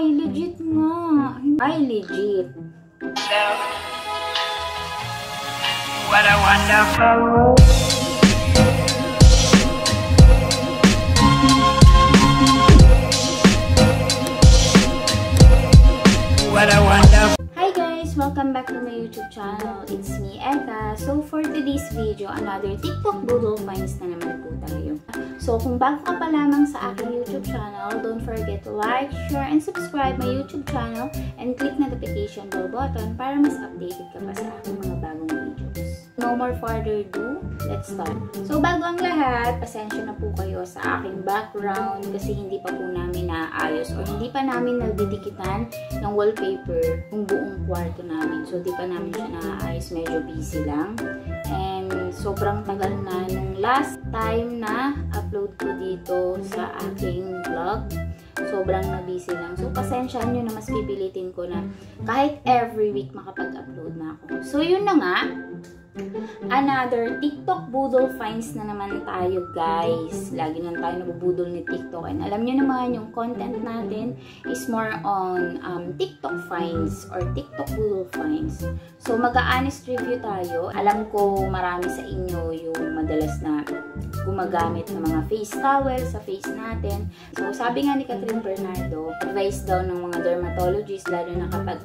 Ay, legit nga. Ay, legit. What a wonderful world. What a wonderful. Hi guys! Welcome back to my YouTube channel. It's me, Eka. So for today's video, another TikTok doodle finds na naman po tayo. So kung bago ka pa lamang sa aking YouTube channel, don't forget to like, share, and subscribe my YouTube channel and click notification bell button para mas updated ka pa sa aking mga bagong videos. No more further ado, let's start. So bago ang lahat, pasensya na po kayo sa aking background kasi hindi pa po namin naayos or hindi pa namin nagdidikitan ng wallpaper yung buong kwarto namin. So di pa namin siya naayos, medyo busy lang. And sobrang tagal na nung last time na upload ko dito sa aking vlog. Sobrang na-busy lang. So, pasensya nyo na mas pipilitin ko na kahit every week makapag-upload na ako. So, yun na nga. Another TikTok Boodle finds na naman tayo, guys. Lagi na tayo nabubudol ni TikTok. And alam nyo naman, yung content natin is more on TikTok finds or TikTok Boodle finds. So, mag-a-honest review tayo. Alam ko marami sa inyo yung madalas na gumagamit ng mga face towel sa face natin. So, sabi nga ni Catherine Bernardo, advice daw ng mga dermatologists, lalo na kapag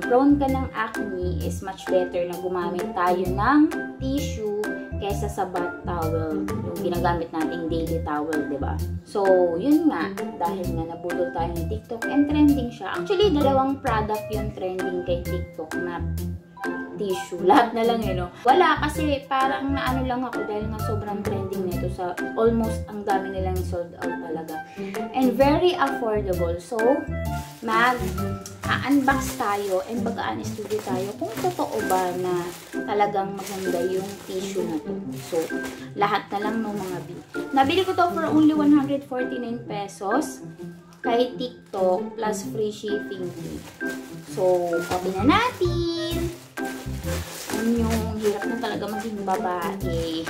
prone ka ng acne, is much better na gumamit tayo ng tissue kesa sa bath towel, yung ginagamit nating daily towel, diba? So, yun nga, dahil nga nabudol tayo ng TikTok and trending siya. Actually, dalawang product yung trending kay TikTok na tissue. Lahat na lang no? Wala kasi parang naano lang ako dahil nga sobrang trending nito sa almost ang dami nilang sold out talaga. And very affordable. So, mag-unbox tayo and mag-honest review tayo kung totoo ba na talagang maganda yung tissue na to. So, lahat na lang ng mga nabili ko to for only 149 pesos kay TikTok plus free shipping fee. So, copy na natin. Yung hirap na talaga maging babae.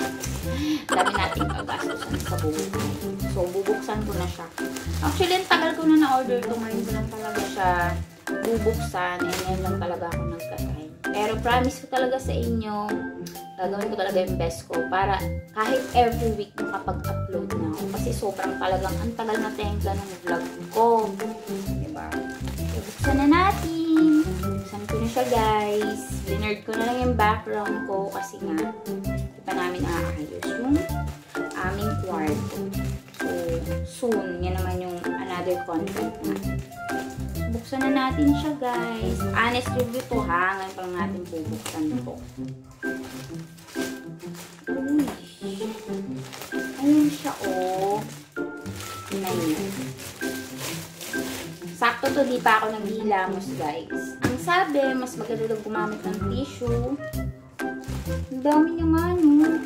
Dami nating pag-gastusan sa buhay. So, bubuksan ko na siya. Actually, ang tagal ko na na-order ito. Ngayon ko lang talaga siya bubuksan. And ngayon lang talaga ako nagka-time. Pero promise ko talaga sa inyo, gagawin ko talaga yung best ko para kahit every week makapag-upload na ako. Kasi sobrang talagang ang tagal na tengga ng vlog ko. Diba? So, buksan na natin. Buksan ko na siya, guys. Linerd ko na lang yung background ko kasi nga di pa namin naaayos yung aming kwarto. So, soon, yan naman yung another content na. Buksan na natin siya, guys. Honest review to, ha? Ngayon pa natin bubuksan to. Uy. Ayun siya, oh. Ayun. Sakto to, di pa ako naghihilamos, guys. Ang sabi, mas maganda daw gumamit ng tissue. Ang dami niya nga, no?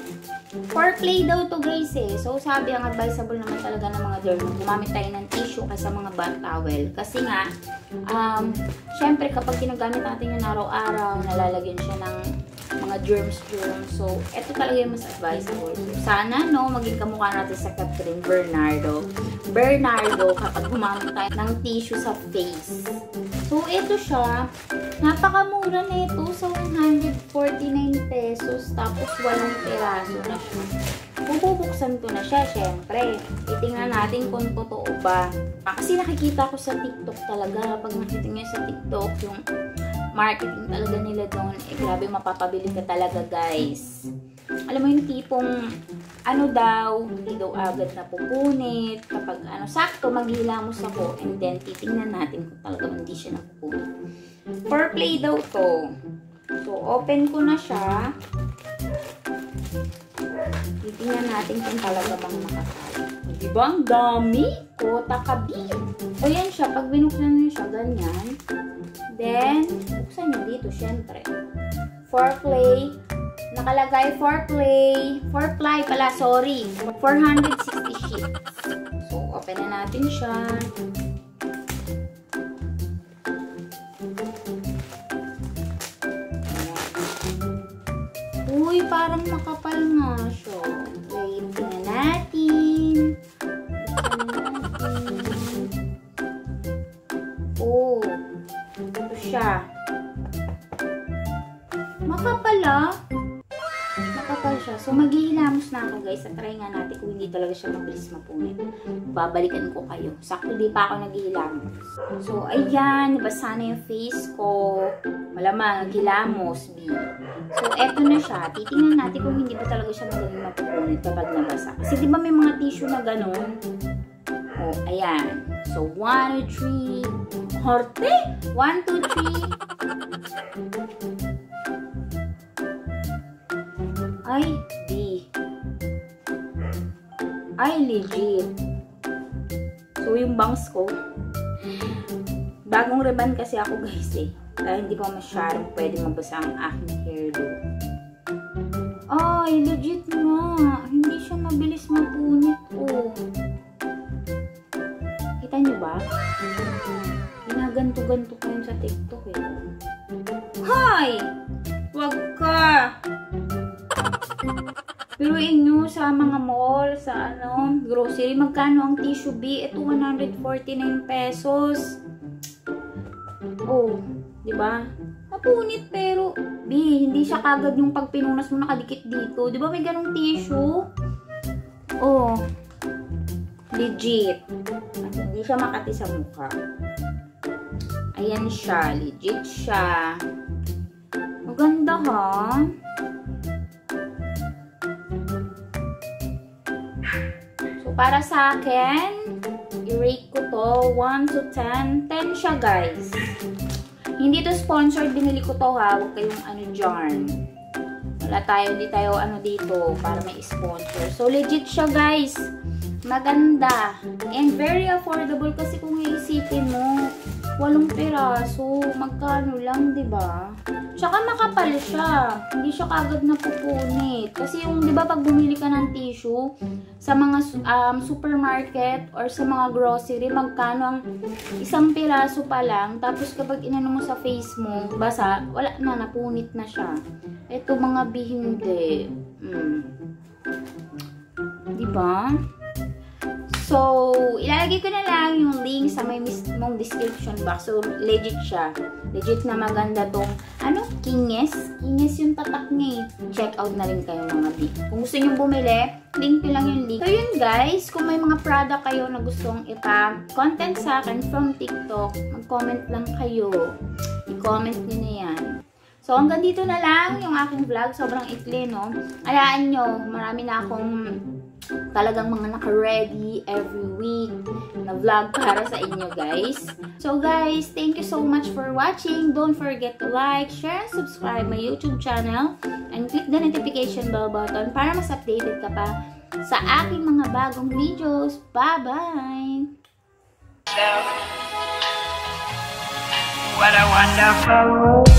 For play daw to, guys, eh. So, sabi, ang advisable naman talaga ng mga derm, gumamit tayo ng tissue kaysa mga bath towel. Kasi nga, syempre, kapag ginagamit natin yung araw-araw, nalalagyan siya ng mga germs. So, ito talaga yung mas advisable. So, sana, no, maging kamukha natin sa Catherine Bernardo. Kapag gumamit tayo ng tissue sa face. So, ito siya. Napakamura na ito sa 149 pesos. Tapos, 1 peraso na siya. Bubuksan ko na siya, syempre. Itingnan natin kung totoo ba. Kasi nakikita ko sa TikTok talaga. Pag nakita nyo sa TikTok, yung marketing talaga nila doon, eh grabe, mapapabili ka talaga, guys. Alam mo yung tipong, ano daw, hindi daw agad na pupunit. Kapag sakto, maghilamos ako, and then titingnan natin kung talaga hindi siya napupunit. For play daw to. So, open ko na siya. Titingnan natin kung talaga bang makakaya. Diba? Ang dami. Kota kabi. O yan siya. Pag binuksan nyo siya, ganyan. Then, buksan nyo dito, syempre. Foreplay. Nakalagay foreplay. Foreplay pala, sorry. 460 sheets. So, open na natin siya. Uy, parang makapal nga siya. Wait, tingnan natin. Buksan natin. Oh, ito siya. Makapal ah. Makapal siya. So, maghihilamos na ako guys. At try nga natin kung hindi talaga siya mabilis mapunit. Babalikan ko kayo. Sakto di pa ako naghihilamos. So, ayan. Nabasa na yung face ko. Malamang, naghilamos, B. So, eto na siya. Titingnan natin kung hindi ba talaga siya magaling mapupunit kapag nabasa. Kasi di ba may mga tissue na ganun? Oh, ayan. So, 1, 2, 3. Horte! 1, 2, 3. Ay, B. Ay, legit. So, yung bangs ko, bagong riban kasi ako guys eh. Kaya hindi pa masyadong pwede mabasa ang aking hairdo. Ay, legit nga. Hindi siya mabilis mapunit oh. Kita nyo ba? Ginaganto-ganto ko yun sa TikTok eh. Hay! Wag ka! Pero inyo sa mga mall, sa grocery, magkano ang tissue B? Ito 149 pesos. Oh, di ba? Napunit pero B, hindi siya kagad yung pag pinunas mo nakadikit dito. Di ba may ganong tissue? Oh, legit. At hindi siya makati sa mukha. Ayan siya, legit siya. Maganda ha? Para sa akin, i-rate ko to 1 to 10. 10 siya guys. Hindi to sponsored, binili ko to ha. Huwag kayong dyan. Wala tayo, hindi tayo dito para may sponsor. So legit siya guys. Maganda. And very affordable kasi kung iisipin mo, 8 piraso. Magkano lang, diba? Tsaka makapal siya. Hindi siya kagad napupunit. Kasi yung, di ba, pag bumili ka ng tissue sa mga supermarket or sa mga grocery, magkano ang 1 piraso pa lang. Tapos kapag inano mo sa face mo, basa, wala na, napunit na siya. Ito mga hindi. Di ba? So, ilalagay ko na lang yung link sa may mismong description box. So, legit siya. Legit na maganda tong, Kinges? Kinges yung tatak niya eh. Check out na rin kayo mga B. Kung gusto nyo bumili, link ko lang yung link. So, yun guys. Kung may mga product kayo na gustong ipa-content sa akin from TikTok, mag-comment lang kayo. I-comment nyo na yan. So, hanggang dito na lang yung aking vlog. Sobrang ikli, no? Alaan nyo, marami na akong talagang mga naka-ready every week na vlog para sa inyo guys. So guys, thank you so much for watching. Don't forget to like, share, and subscribe my YouTube channel and click the notification bell button para mas updated ka pa sa aking mga bagong videos. Bye-bye! What a wonderful world.